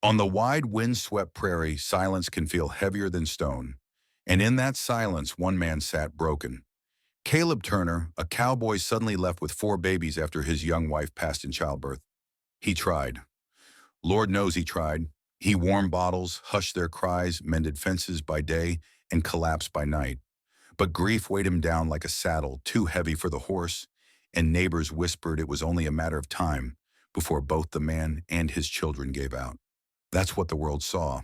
On the wide, wind-swept prairie, silence can feel heavier than stone. And in that silence, one man sat broken. Caleb Turner, a cowboy suddenly left with 4 babies after his young wife passed in childbirth. He tried. Lord knows he tried. He warmed bottles, hushed their cries, mended fences by day, and collapsed by night. But grief weighed him down like a saddle, too heavy for the horse, and neighbors whispered it was only a matter of time before both the man and his children gave out. That's what the world saw.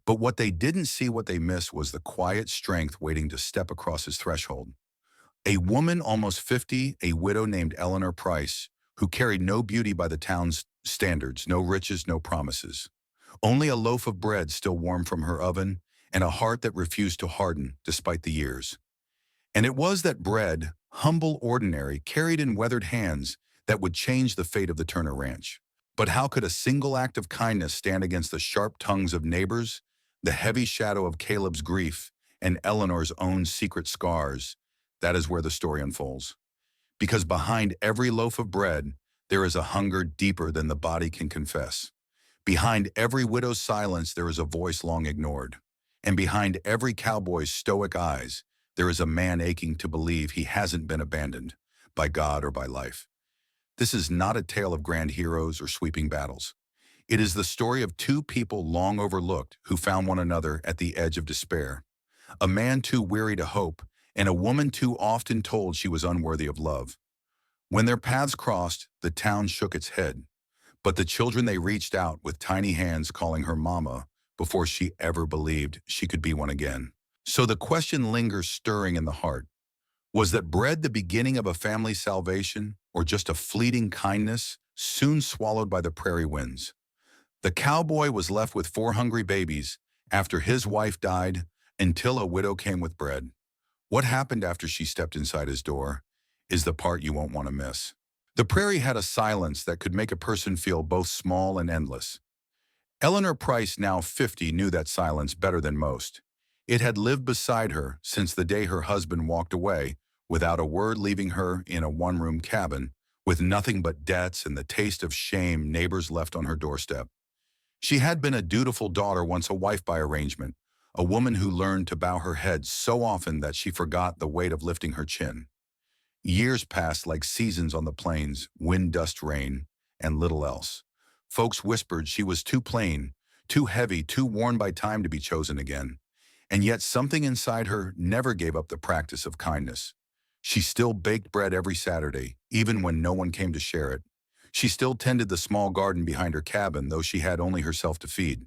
But what they didn't see, what they missed, was the quiet strength waiting to step across his threshold. A woman almost 50, a widow named Eleanor Price, who carried no beauty by the town's standards, no riches, no promises. Only a loaf of bread still warm from her oven, and a heart that refused to harden despite the years. And it was that bread, humble, ordinary, carried in weathered hands, that would change the fate of the Turner Ranch. But how could a single act of kindness stand against the sharp tongues of neighbors, the heavy shadow of Caleb's grief, and Eleanor's own secret scars? That is where the story unfolds. Because behind every loaf of bread, there is a hunger deeper than the body can confess. Behind every widow's silence, there is a voice long ignored. And behind every cowboy's stoic eyes, there is a man aching to believe he hasn't been abandoned by God or by life. This is not a tale of grand heroes or sweeping battles. It is the story of 2 people long overlooked who found one another at the edge of despair. A man too weary to hope, and a woman too often told she was unworthy of love. When their paths crossed, the town shook its head. But the children, they reached out with tiny hands calling her mama before she ever believed she could be one again. So the question lingers stirring in the heart. Was that bread the beginning of a family's salvation, or just a fleeting kindness soon swallowed by the prairie winds? The cowboy was left with 4 hungry babies after his wife died, until a widow came with bread. What happened after she stepped inside his door is the part you won't want to miss. The prairie had a silence that could make a person feel both small and endless. Eleanor Price, now 50, knew that silence better than most. It had lived beside her since the day her husband walked away, without a word, leaving her in a one-room cabin, with nothing but debts and the taste of shame neighbors left on her doorstep. She had been a dutiful daughter, once a wife by arrangement, a woman who learned to bow her head so often that she forgot the weight of lifting her chin. Years passed like seasons on the plains, wind, dust, rain, and little else. Folks whispered she was too plain, too heavy, too worn by time to be chosen again. And yet something inside her never gave up the practice of kindness. She still baked bread every Saturday, even when no one came to share it. She still tended the small garden behind her cabin, though she had only herself to feed.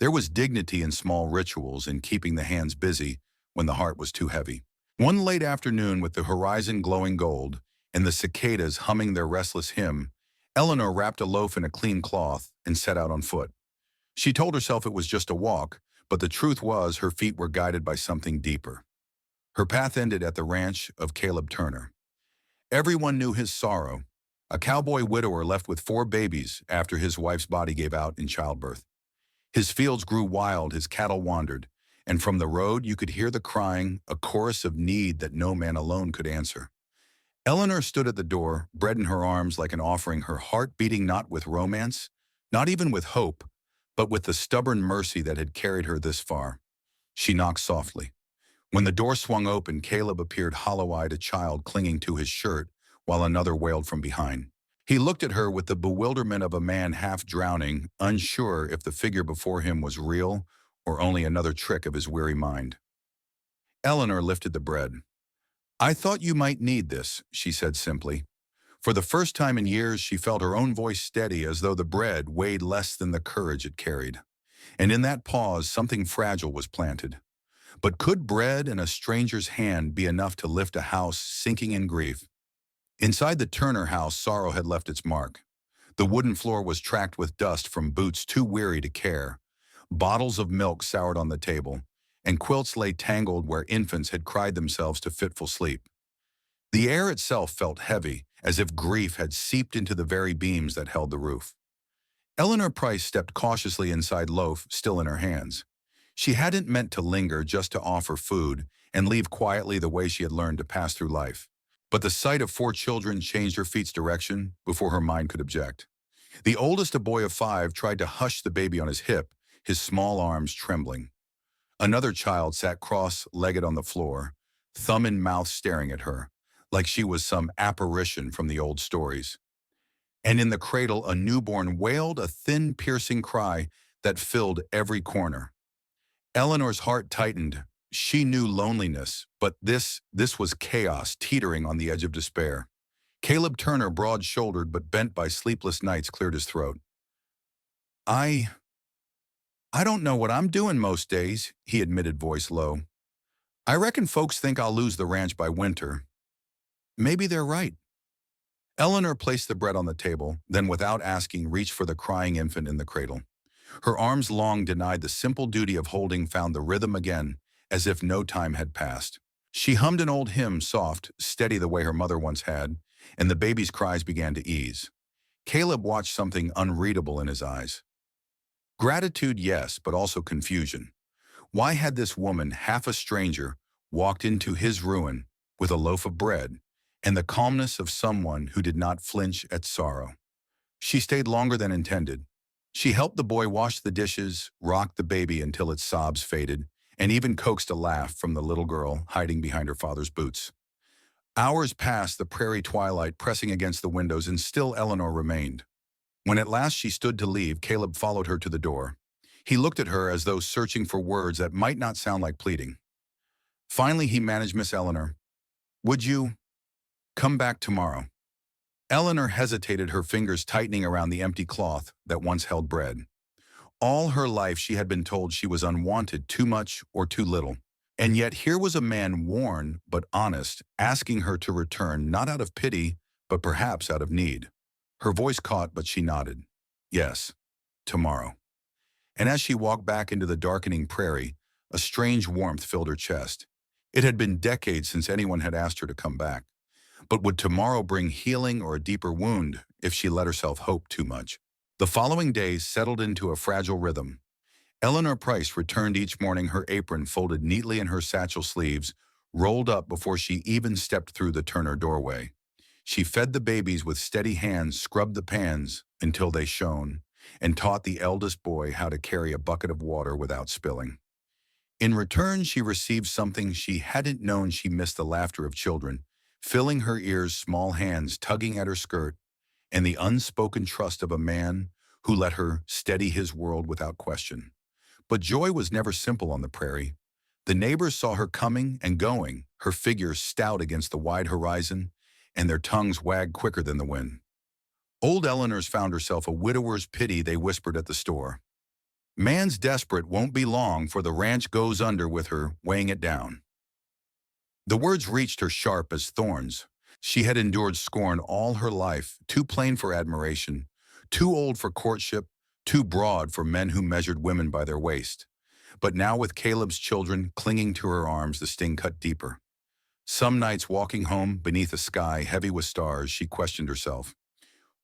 There was dignity in small rituals, in keeping the hands busy when the heart was too heavy. One late afternoon, with the horizon glowing gold and the cicadas humming their restless hymn, Eleanor wrapped a loaf in a clean cloth and set out on foot. She told herself it was just a walk, but the truth was her feet were guided by something deeper. Her path ended at the ranch of Caleb Turner. Everyone knew his sorrow, a cowboy widower left with 4 babies after his wife's body gave out in childbirth. His fields grew wild, his cattle wandered, and from the road you could hear the crying, a chorus of need that no man alone could answer. Eleanor stood at the door, bread in her arms like an offering, her heart beating not with romance, not even with hope, but with the stubborn mercy that had carried her this far. She knocked softly. When the door swung open, Caleb appeared, hollow-eyed, a child clinging to his shirt, while another wailed from behind. He looked at her with the bewilderment of a man half drowning, unsure if the figure before him was real or only another trick of his weary mind. Eleanor lifted the bread. "I thought you might need this," she said simply. For the first time in years, she felt her own voice steady, as though the bread weighed less than the courage it carried. And in that pause, something fragile was planted. But could bread in a stranger's hand be enough to lift a house sinking in grief? Inside the Turner house, sorrow had left its mark. The wooden floor was tracked with dust from boots too weary to care. Bottles of milk soured on the table, and quilts lay tangled where infants had cried themselves to fitful sleep. The air itself felt heavy, as if grief had seeped into the very beams that held the roof. Eleanor Price stepped cautiously inside, loaf still in her hands. She hadn't meant to linger, just to offer food and leave quietly, the way she had learned to pass through life. But the sight of 4 children changed her feet's direction before her mind could object. The oldest, a boy of 5, tried to hush the baby on his hip, his small arms trembling. Another child sat cross-legged on the floor, thumb in mouth staring at her, like she was some apparition from the old stories. And in the cradle, a newborn wailed a thin, piercing cry that filled every corner. Eleanor's heart tightened. She knew loneliness, but this was chaos teetering on the edge of despair. Caleb Turner, broad-shouldered but bent by sleepless nights, cleared his throat. I I don't know what I'm doing most days, he admitted, voice low. I reckon folks think I'll lose the ranch by winter. Maybe they're right. Eleanor placed the bread on the table, then without asking reached for the crying infant in the cradle. Her arms, long denied the simple duty of holding, found the rhythm again, as if no time had passed. She hummed an old hymn, soft, steady the way her mother once had, and the baby's cries began to ease. Caleb watched something unreadable in his eyes. Gratitude, yes, but also confusion. Why had this woman, half a stranger, walked into his ruin with a loaf of bread and the calmness of someone who did not flinch at sorrow? She stayed longer than intended. She helped the boy wash the dishes, rocked the baby until its sobs faded, and even coaxed a laugh from the little girl hiding behind her father's boots. Hours passed, the prairie twilight pressing against the windows, and still Eleanor remained. When at last she stood to leave, Caleb followed her to the door. He looked at her as though searching for words that might not sound like pleading. Finally, he managed, Miss Eleanor, would you come back tomorrow? Eleanor hesitated, her fingers tightening around the empty cloth that once held bread. All her life she had been told she was unwanted, too much or too little. And yet here was a man, worn but honest, asking her to return, not out of pity, but perhaps out of need. Her voice caught, but she nodded. Yes, tomorrow. And as she walked back into the darkening prairie, a strange warmth filled her chest. It had been decades since anyone had asked her to come back. But would tomorrow bring healing or a deeper wound if she let herself hope too much? The following days settled into a fragile rhythm. Eleanor Price returned each morning, her apron folded neatly in her satchel sleeves, rolled up before she even stepped through the Turner doorway. She fed the babies with steady hands, scrubbed the pans until they shone, and taught the eldest boy how to carry a bucket of water without spilling. In return, she received something she hadn't known. She missed the laughter of children, filling her ears, small hands tugging at her skirt, and the unspoken trust of a man who let her steady his world without question. But joy was never simple on the prairie. The neighbors saw her coming and going, her figure stout against the wide horizon, and their tongues wagged quicker than the wind. Old Eleanor's found herself a widower's pity, they whispered at the store. Man's desperate, won't be long, for the ranch goes under with her, weighing it down. The words reached her sharp as thorns. She had endured scorn all her life, too plain for admiration, too old for courtship, too broad for men who measured women by their waist. But now, with Caleb's children clinging to her arms, the sting cut deeper. Some nights, walking home beneath a sky heavy with stars, she questioned herself.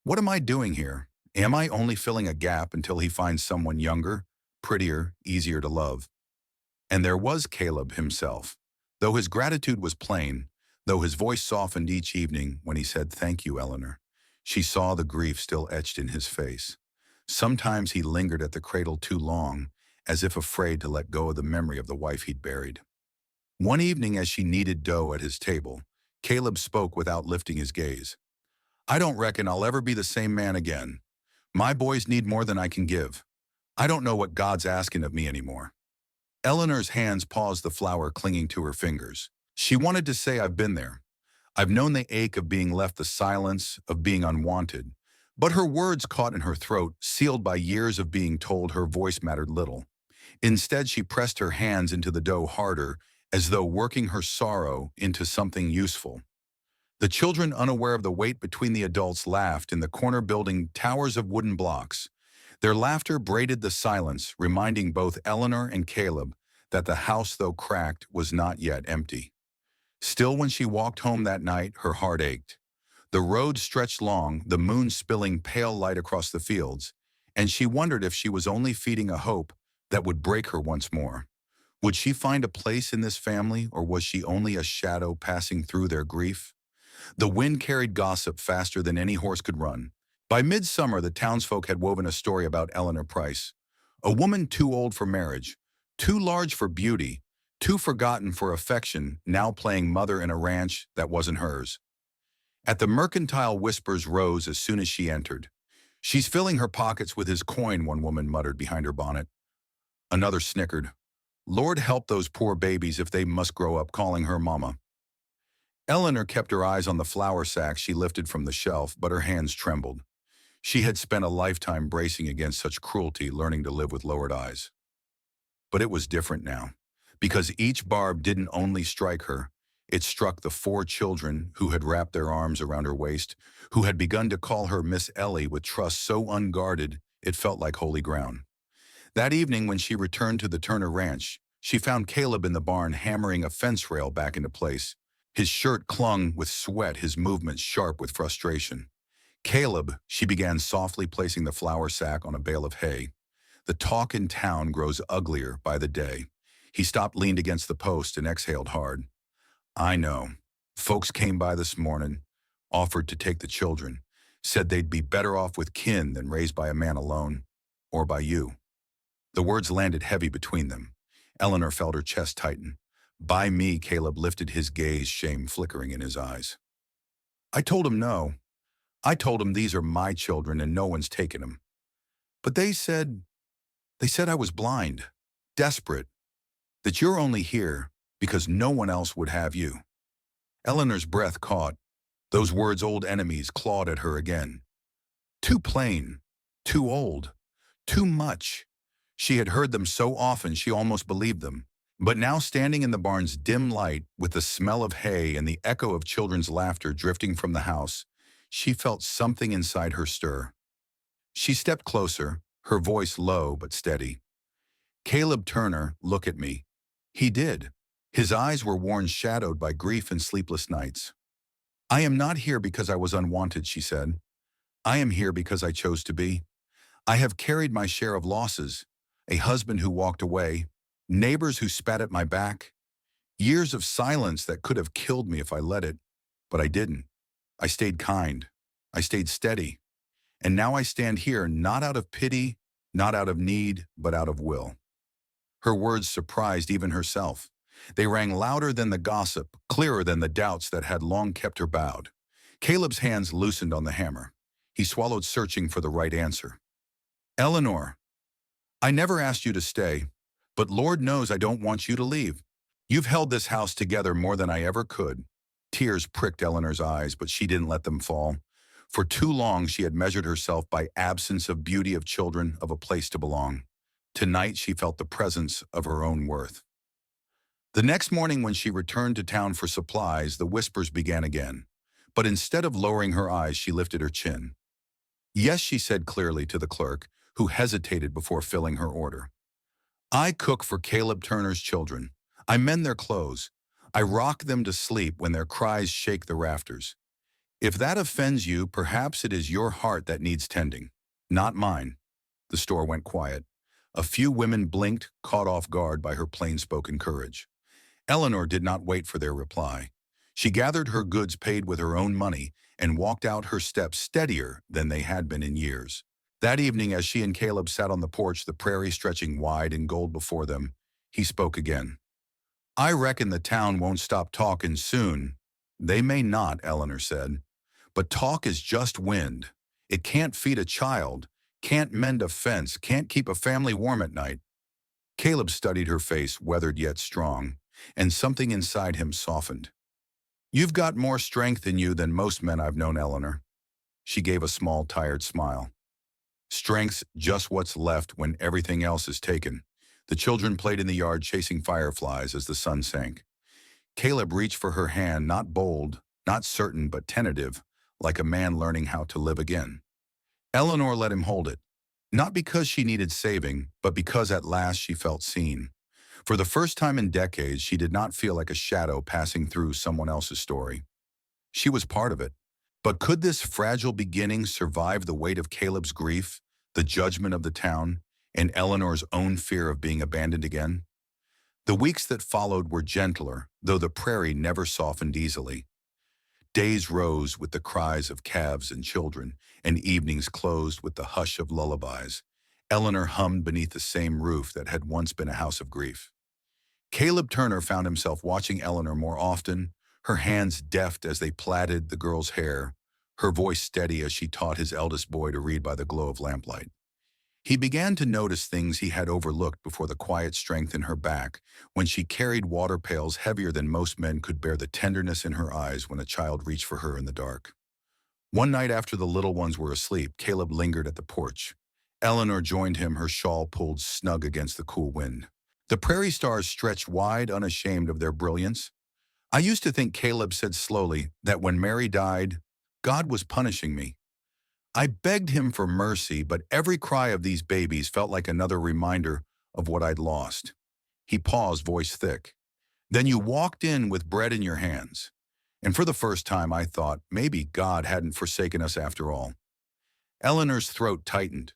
What am I doing here? Am I only filling a gap until he finds someone younger, prettier, easier to love? And there was Caleb himself. Though his gratitude was plain, though his voice softened each evening when he said, "Thank you, Eleanor," she saw the grief still etched in his face. Sometimes he lingered at the cradle too long, as if afraid to let go of the memory of the wife he'd buried. One evening, as she kneaded dough at his table, Caleb spoke without lifting his gaze. I don't reckon I'll ever be the same man again. My boys need more than I can give. I don't know what God's asking of me anymore. Eleanor's hands paused, the flour clinging to her fingers. She wanted to say, I've been there. I've known the ache of being left, the silence of being unwanted. But her words caught in her throat, sealed by years of being told her voice mattered little. Instead, she pressed her hands into the dough harder, as though working her sorrow into something useful. The children, unaware of the weight between the adults, laughed in the corner, building towers of wooden blocks. Their laughter braided the silence, reminding both Eleanor and Caleb that the house, though cracked, was not yet empty. Still, when she walked home that night, her heart ached. The road stretched long, the moon spilling pale light across the fields, and she wondered if she was only feeding a hope that would break her once more. Would she find a place in this family, or was she only a shadow passing through their grief? The wind carried gossip faster than any horse could run. By midsummer, the townsfolk had woven a story about Eleanor Price, a woman too old for marriage, too large for beauty, too forgotten for affection, now playing mother in a ranch that wasn't hers. At the mercantile, whispers rose as soon as she entered. "She's filling her pockets with his coin," one woman muttered behind her bonnet. Another snickered. "Lord help those poor babies if they must grow up calling her mama." Eleanor kept her eyes on the flour sack she lifted from the shelf, but her hands trembled. She had spent a lifetime bracing against such cruelty, learning to live with lowered eyes. But it was different now, because each barb didn't only strike her, it struck the four children who had wrapped their arms around her waist, who had begun to call her Miss Ellie with trust so unguarded it felt like holy ground. That evening, when she returned to the Turner Ranch, she found Caleb in the barn hammering a fence rail back into place. His shirt clung with sweat, his movements sharp with frustration. "Caleb," she began softly, placing the flour sack on a bale of hay. "The talk in town grows uglier by the day." He stopped, leaned against the post, and exhaled hard. "I know. Folks came by this morning, offered to take the children, said they'd be better off with kin than raised by a man alone, or by you." The words landed heavy between them. Eleanor felt her chest tighten. "By me," Caleb lifted his gaze, shame flickering in his eyes. "I told him no. I told him these are my children and no one's taken them. But they said I was blind, desperate, that you're only here because no one else would have you." Eleanor's breath caught. Those words, old enemies, clawed at her again. Too plain, too old, too much. She had heard them so often she almost believed them. But now, standing in the barn's dim light, with the smell of hay and the echo of children's laughter drifting from the house, she felt something inside her stir. She stepped closer, her voice low but steady. "Caleb Turner, look at me." He did. His eyes were worn, shadowed by grief and sleepless nights. "I am not here because I was unwanted," she said. "I am here because I chose to be. I have carried my share of losses, a husband who walked away, neighbors who spat at my back, years of silence that could have killed me if I let it, but I didn't. I stayed kind. I stayed steady. And now I stand here, not out of pity, not out of need, but out of will." Her words surprised even herself. They rang louder than the gossip, clearer than the doubts that had long kept her bowed. Caleb's hands loosened on the hammer. He swallowed, searching for the right answer. "Eleanor, I never asked you to stay, but Lord knows I don't want you to leave. You've held this house together more than I ever could." Tears pricked Eleanor's eyes, but she didn't let them fall. For too long she had measured herself by absence of beauty, of children, of a place to belong. Tonight she felt the presence of her own worth. The next morning, when she returned to town for supplies, the whispers began again. But instead of lowering her eyes, she lifted her chin. "Yes," she said clearly to the clerk, who hesitated before filling her order. "I cook for Caleb Turner's children. I mend their clothes. I rock them to sleep when their cries shake the rafters. If that offends you, perhaps it is your heart that needs tending, not mine." The store went quiet. A few women blinked, caught off guard by her plain-spoken courage. Eleanor did not wait for their reply. She gathered her goods, paid with her own money, and walked out, her steps steadier than they had been in years. That evening, as she and Caleb sat on the porch, the prairie stretching wide in gold before them, he spoke again. "I reckon the town won't stop talking soon." "They may not," Eleanor said. "But talk is just wind. It can't feed a child, can't mend a fence, can't keep a family warm at night." Caleb studied her face, weathered yet strong, and something inside him softened. "You've got more strength in you than most men I've known, Eleanor." She gave a small, tired smile. "Strength's just what's left when everything else is taken." The children played in the yard, chasing fireflies as the sun sank. Caleb reached for her hand, not bold, not certain, but tentative, like a man learning how to live again. Eleanor let him hold it, not because she needed saving, but because at last she felt seen. For the first time in decades, she did not feel like a shadow passing through someone else's story. She was part of it. But could this fragile beginning survive the weight of Caleb's grief, the judgment of the town, and Eleanor's own fear of being abandoned again? The weeks that followed were gentler, though the prairie never softened easily. Days rose with the cries of calves and children, and evenings closed with the hush of lullabies. Eleanor hummed beneath the same roof that had once been a house of grief. Caleb Turner found himself watching Eleanor more often, her hands deft as they plaited the girl's hair, her voice steady as she taught his eldest boy to read by the glow of lamplight. He began to notice things he had overlooked before: the quiet strength in her back when she carried water pails heavier than most men could bear, the tenderness in her eyes when a child reached for her in the dark. One night after the little ones were asleep, Caleb lingered at the porch. Eleanor joined him, her shawl pulled snug against the cool wind. The prairie stars stretched wide, unashamed of their brilliance. "I used to think," Caleb said slowly, "that when Mary died, God was punishing me. I begged him for mercy, but every cry of these babies felt like another reminder of what I'd lost." He paused, voice thick. "Then you walked in with bread in your hands. And for the first time, I thought maybe God hadn't forsaken us after all." Eleanor's throat tightened.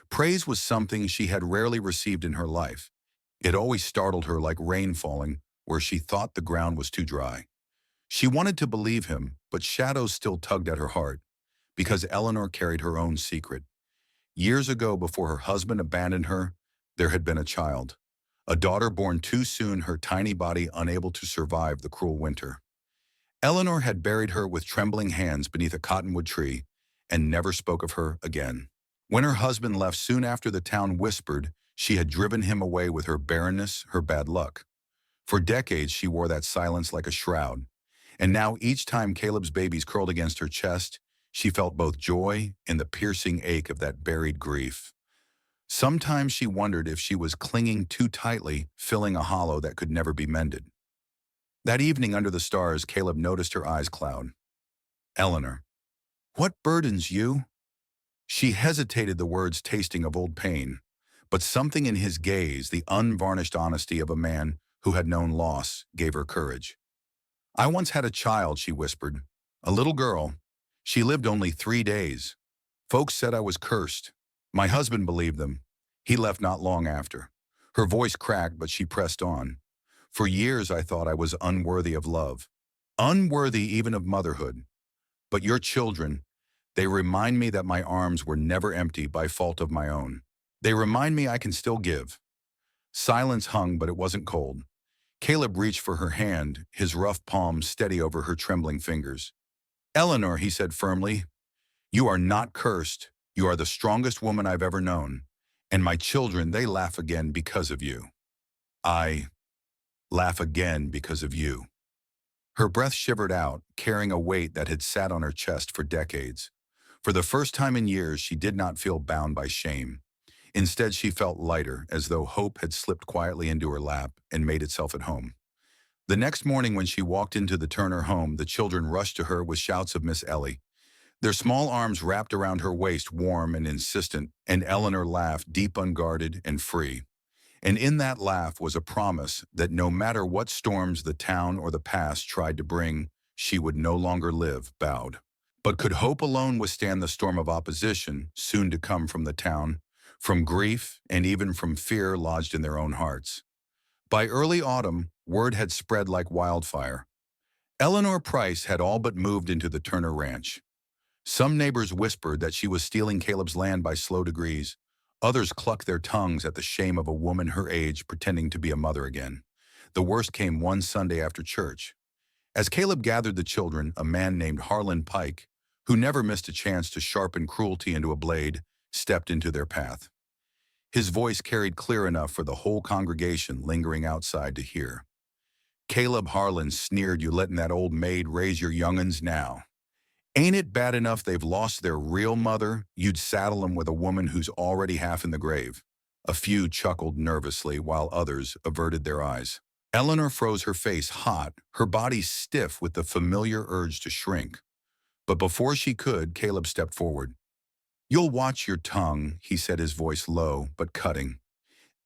Praise was something she had rarely received in her life. It always startled her like rain falling where she thought the ground was too dry. She wanted to believe him, but shadows still tugged at her heart, because Eleanor carried her own secret. Years ago, before her husband abandoned her, there had been a child. A daughter born too soon, her tiny body unable to survive the cruel winter. Eleanor had buried her with trembling hands beneath a cottonwood tree and never spoke of her again. When her husband left soon after, the town whispered she had driven him away with her barrenness, her bad luck. For decades, she wore that silence like a shroud. And now, each time Caleb's babies curled against her chest, she felt both joy and the piercing ache of that buried grief. Sometimes she wondered if she was clinging too tightly, filling a hollow that could never be mended. That evening under the stars, Caleb noticed her eyes cloud. "Eleanor, what burdens you?" She hesitated, the words tasting of old pain. But something in his gaze, the unvarnished honesty of a man who had known loss, gave her courage. "I once had a child," she whispered. "A little girl. She lived only 3 days. Folks said I was cursed. My husband believed them. He left not long after." Her voice cracked, but she pressed on. "For years I thought I was unworthy of love, unworthy even of motherhood. But your children, they remind me that my arms were never empty by fault of my own. They remind me I can still give." Silence hung, but it wasn't cold. Caleb reached for her hand, his rough palm steady over her trembling fingers. "Eleanor," he said firmly, "you are not cursed. You are the strongest woman I've ever known. And my children, they laugh again because of you. I laugh again because of you." Her breath shivered out, carrying a weight that had sat on her chest for decades. For the first time in years, she did not feel bound by shame. Instead, she felt lighter, as though hope had slipped quietly into her lap and made itself at home. The next morning, when she walked into the Turner home, the children rushed to her with shouts of "Miss Ellie." Their small arms wrapped around her waist, warm and insistent, and Eleanor laughed, deep, unguarded, and free. And in that laugh was a promise that no matter what storms the town or the past tried to bring, she would no longer live bowed. But could hope alone withstand the storm of opposition soon to come from the town, from grief, and even from fear lodged in their own hearts? By early autumn, word had spread like wildfire. Eleanor Price had all but moved into the Turner Ranch. Some neighbors whispered that she was stealing Caleb's land by slow degrees. Others clucked their tongues at the shame of a woman her age pretending to be a mother again. The worst came one Sunday after church. As Caleb gathered the children, a man named Harlan Pike, who never missed a chance to sharpen cruelty into a blade, stepped into their path. His voice carried clear enough for the whole congregation lingering outside to hear. "Caleb," Harlan sneered, "you letting that old maid raise your young'uns now? Ain't it bad enough they've lost their real mother? You'd saddle them with a woman who's already half in the grave." A few chuckled nervously, while others averted their eyes. Eleanor froze, her face hot, her body stiff with the familiar urge to shrink. But before she could, Caleb stepped forward. "You'll watch your tongue," he said, his voice low but cutting.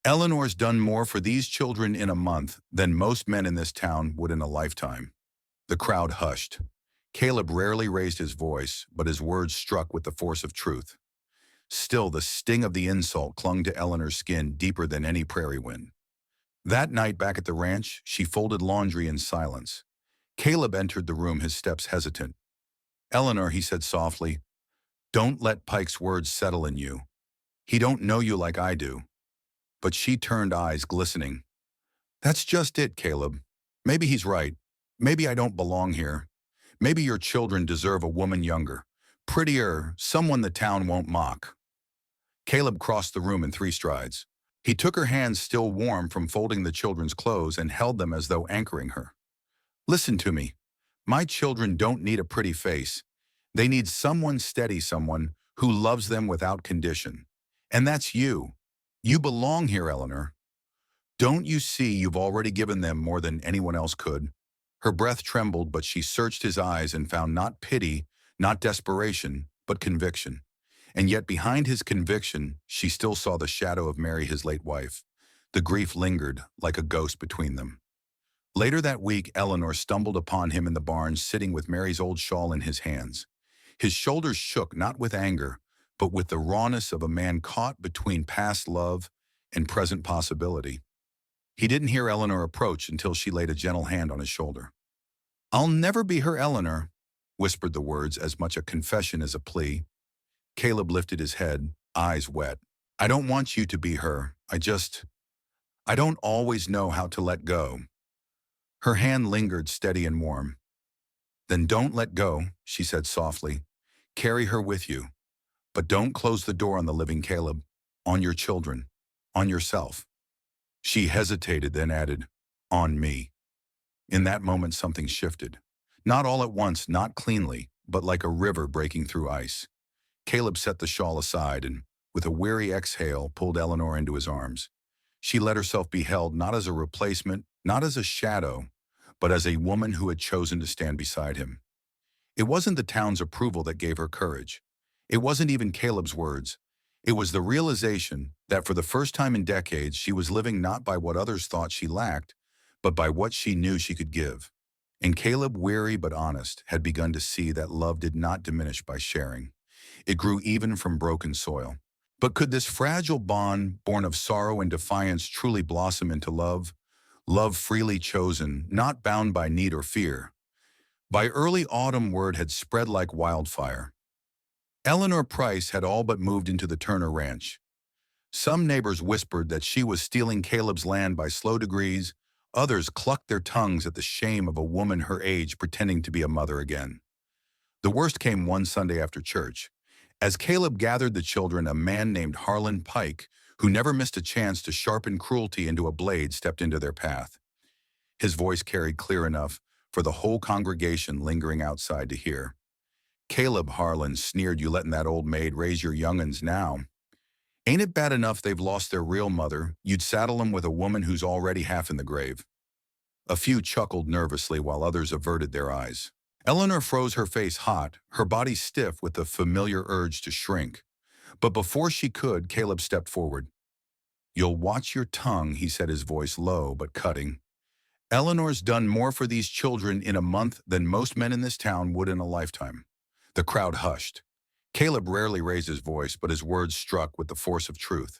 "Eleanor's done more for these children in a month than most men in this town would in a lifetime." The crowd hushed. Caleb rarely raised his voice, but his words struck with the force of truth. Still, the sting of the insult clung to Eleanor's skin deeper than any prairie wind. That night back at the ranch, she folded laundry in silence. Caleb entered the room, his steps hesitant. Eleanor, he said softly, don't let Pike's words settle in you. He don't know you like I do. But she turned, eyes glistening. That's just it, Caleb. Maybe he's right. Maybe I don't belong here. Maybe your children deserve a woman younger, prettier, someone the town won't mock. Caleb crossed the room in 3 strides. He took her hands still warm from folding the children's clothes and held them as though anchoring her. Listen to me. My children don't need a pretty face. They need someone steady, someone who loves them without condition. And that's you. You belong here, Eleanor. Don't you see you've already given them more than anyone else could? Her breath trembled, but she searched his eyes and found not pity, not desperation, but conviction. And yet behind his conviction, she still saw the shadow of Mary, his late wife. The grief lingered like a ghost between them. Later that week, Eleanor stumbled upon him in the barn, sitting with Mary's old shawl in his hands. His shoulders shook not with anger, but with the rawness of a man caught between past love and present possibility. He didn't hear Eleanor approach until she laid a gentle hand on his shoulder. I'll never be her Eleanor, whispered the words, as much a confession as a plea. Caleb lifted his head, eyes wet. I don't want you to be her. I don't always know how to let go. Her hand lingered steady and warm. Then don't let go, she said softly. Carry her with you. But don't close the door on the living Caleb, on your children, on yourself. She hesitated, then added, on me. In that moment, something shifted. Not all at once, not cleanly, but like a river breaking through ice. Caleb set the shawl aside and, with a weary exhale, pulled Eleanor into his arms. She let herself be held not as a replacement, not as a shadow, but as a woman who had chosen to stand beside him. It wasn't the town's approval that gave her courage. It wasn't even Caleb's words. It was the realization that for the first time in decades, she was living not by what others thought she lacked, but by what she knew she could give. And Caleb, weary but honest, had begun to see that love did not diminish by sharing. It grew even from broken soil. But could this fragile bond, born of sorrow and defiance, truly blossom into love? Love freely chosen, not bound by need or fear. By early autumn, word had spread like wildfire. Eleanor Price had all but moved into the Turner Ranch. Some neighbors whispered that she was stealing Caleb's land by slow degrees. Others clucked their tongues at the shame of a woman her age pretending to be a mother again. The worst came one Sunday after church. As Caleb gathered the children, a man named Harlan Pike, who never missed a chance to sharpen cruelty into a blade, stepped into their path. His voice carried clear enough for the whole congregation lingering outside to hear. Caleb, Harlan sneered, you letting that old maid raise your young'uns now? Ain't it bad enough they've lost their real mother? You'd saddle them with a woman who's already half in the grave. A few chuckled nervously while others averted their eyes. Eleanor froze, her face hot, her body stiff with the familiar urge to shrink. But before she could, Caleb stepped forward. You'll watch your tongue, he said, his voice low but cutting. Eleanor's done more for these children in a month than most men in this town would in a lifetime. The crowd hushed. Caleb rarely raised his voice, but his words struck with the force of truth.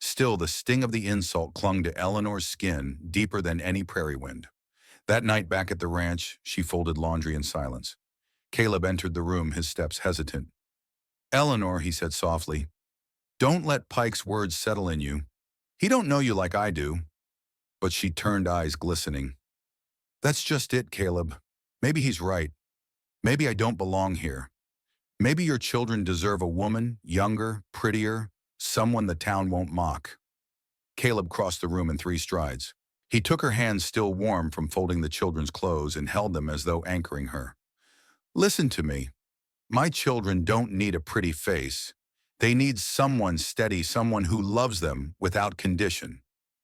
Still, the sting of the insult clung to Eleanor's skin deeper than any prairie wind. That night back at the ranch, she folded laundry in silence. Caleb entered the room, his steps hesitant. Eleanor, he said softly, don't let Pike's words settle in you. He don't know you like I do. But she turned, eyes glistening. That's just it, Caleb. Maybe he's right. Maybe I don't belong here. Maybe your children deserve a woman, younger, prettier, someone the town won't mock. Caleb crossed the room in 3 strides. He took her hands still warm from folding the children's clothes and held them as though anchoring her. Listen to me. My children don't need a pretty face. They need someone steady, someone who loves them without condition.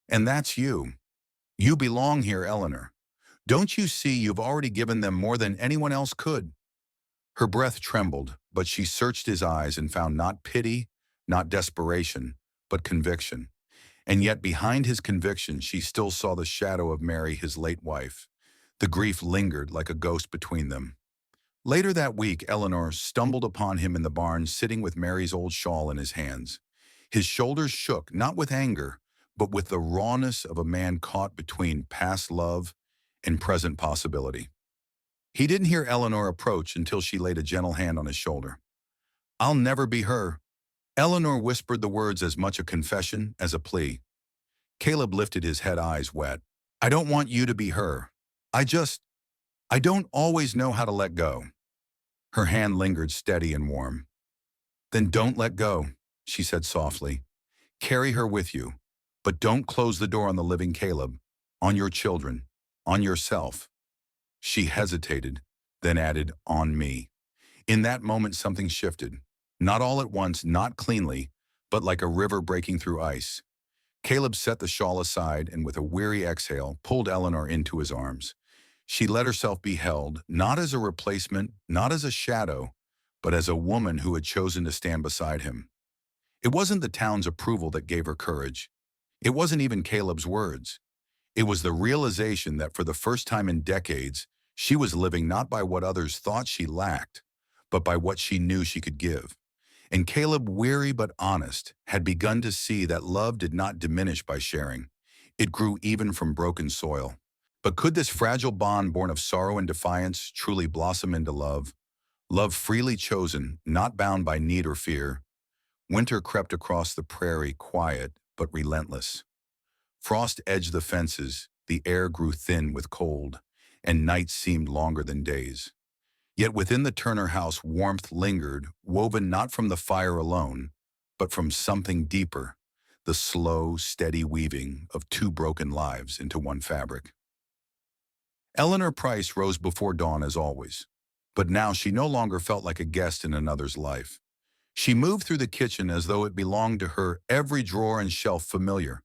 And that's you. You belong here, Eleanor. Don't you see you've already given them more than anyone else could? Her breath trembled, but she searched his eyes and found not pity, not desperation, but conviction. And yet behind his conviction, she still saw the shadow of Mary, his late wife. The grief lingered like a ghost between them. Later that week, Eleanor stumbled upon him in the barn, sitting with Mary's old shawl in his hands. His shoulders shook, not with anger, but with the rawness of a man caught between past love and present possibility. He didn't hear Eleanor approach until she laid a gentle hand on his shoulder. "I'll never be her." Eleanor whispered the words as much a confession as a plea. Caleb lifted his head, eyes wet. "I don't want you to be her. I just, I don't always know how to let go." Her hand lingered steady and warm. "Then don't let go," she said softly. "Carry her with you, but don't close the door on the living Caleb, on your children, on yourself." She hesitated, then added, "On me." In that moment something shifted. Not all at once, not cleanly, but like a river breaking through ice. Caleb set the shawl aside and with a weary exhale pulled Eleanor into his arms. She let herself be held, not as a replacement, not as a shadow, but as a woman who had chosen to stand beside him. It wasn't the town's approval that gave her courage. It wasn't even Caleb's words. It was the realization that for the first time in decades, she was living not by what others thought she lacked, but by what she knew she could give. And Caleb, weary but honest, had begun to see that love did not diminish by sharing. It grew even from broken soil. But could this fragile bond born of sorrow and defiance truly blossom into love? Love freely chosen, not bound by need or fear. Winter crept across the prairie, quiet but relentless. Frost edged the fences, the air grew thin with cold, and nights seemed longer than days. Yet within the Turner house warmth lingered, woven not from the fire alone, but from something deeper, the slow, steady weaving of two broken lives into one fabric. Eleanor Price rose before dawn as always, but now she no longer felt like a guest in another's life. She moved through the kitchen as though it belonged to her, every drawer and shelf familiar.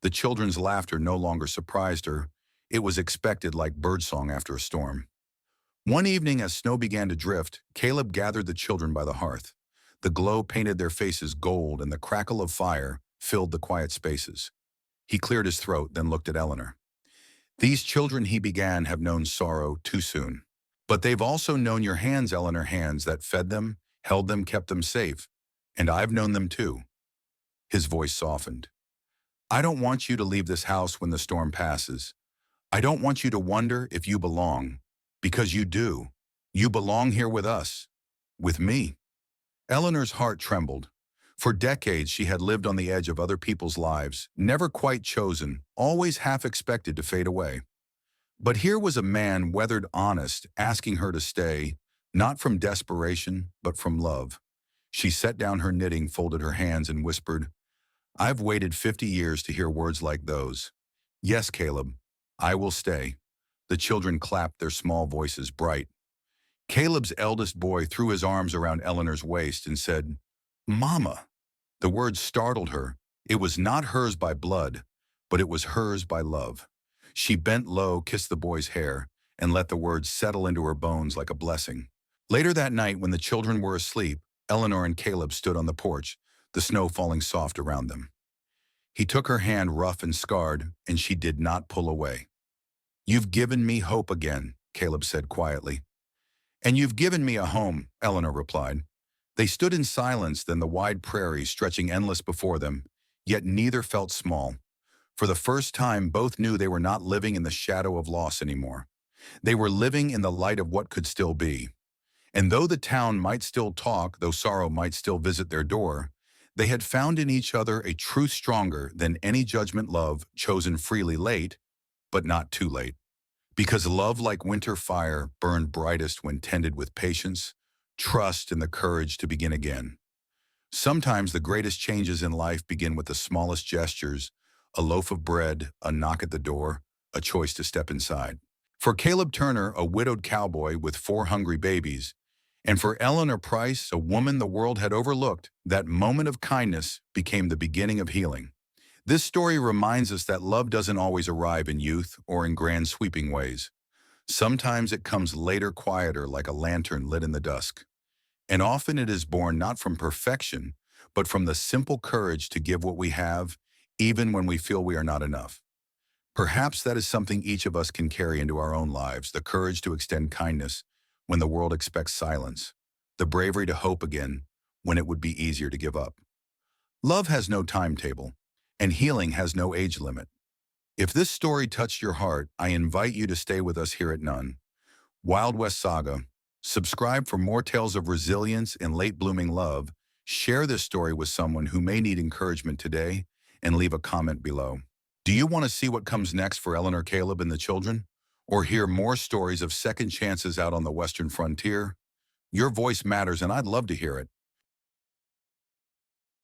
The children's laughter no longer surprised her. It was expected like birdsong after a storm. One evening as snow began to drift, Caleb gathered the children by the hearth. The glow painted their faces gold and the crackle of fire filled the quiet spaces. He cleared his throat, then looked at Eleanor. "These children," he began, "have known sorrow too soon. But they've also known your hands, Eleanor, hands that fed them, held them, kept them safe. And I've known them too." His voice softened. "I don't want you to leave this house when the storm passes. I don't want you to wonder if you belong. Because you do. You belong here with us. With me." Eleanor's heart trembled. For decades she had lived on the edge of other people's lives, never quite chosen, always half expected to fade away. But here was a man, weathered, honest, asking her to stay, not from desperation, but from love. She set down her knitting, folded her hands, and whispered, "I've waited 50 years to hear words like those. Yes, Caleb, I will stay." The children clapped, their small voices bright. Caleb's eldest boy threw his arms around Eleanor's waist and said, "Mama." The word startled her. It was not hers by blood, but it was hers by love. She bent low, kissed the boy's hair, and let the words settle into her bones like a blessing. Later that night, when the children were asleep, Eleanor and Caleb stood on the porch, the snow falling soft around them. He took her hand, rough and scarred, and she did not pull away. "You've given me hope again," Caleb said quietly. "And you've given me a home," Eleanor replied. They stood in silence, then the wide prairie stretching endless before them, yet neither felt small. For the first time, both knew they were not living in the shadow of loss anymore. They were living in the light of what could still be. And though the town might still talk, though sorrow might still visit their door, they had found in each other a truth stronger than any judgment love, chosen freely late, but not too late. Because love, like winter fire, burned brightest when tended with patience, trust, and the courage to begin again. Sometimes the greatest changes in life begin with the smallest gestures, a loaf of bread, a knock at the door, a choice to step inside. For Caleb Turner, a widowed cowboy with 4 hungry babies, and for Eleanor Price, a woman the world had overlooked, that moment of kindness became the beginning of healing. This story reminds us that love doesn't always arrive in youth or in grand sweeping ways. Sometimes it comes later, quieter, like a lantern lit in the dusk. And often it is born not from perfection, but from the simple courage to give what we have, even when we feel we are not enough. Perhaps that is something each of us can carry into our own lives, the courage to extend kindness when the world expects silence, the bravery to hope again when it would be easier to give up. Love has no timetable, and healing has no age limit. If this story touched your heart, I invite you to stay with us here at None. Wild West Saga. Subscribe for more tales of resilience and late-blooming love. Share this story with someone who may need encouragement today, and leave a comment below. Do you want to see what comes next for Eleanor, Caleb, and the children? Or hear more stories of second chances out on the Western frontier? Your voice matters, and I'd love to hear it.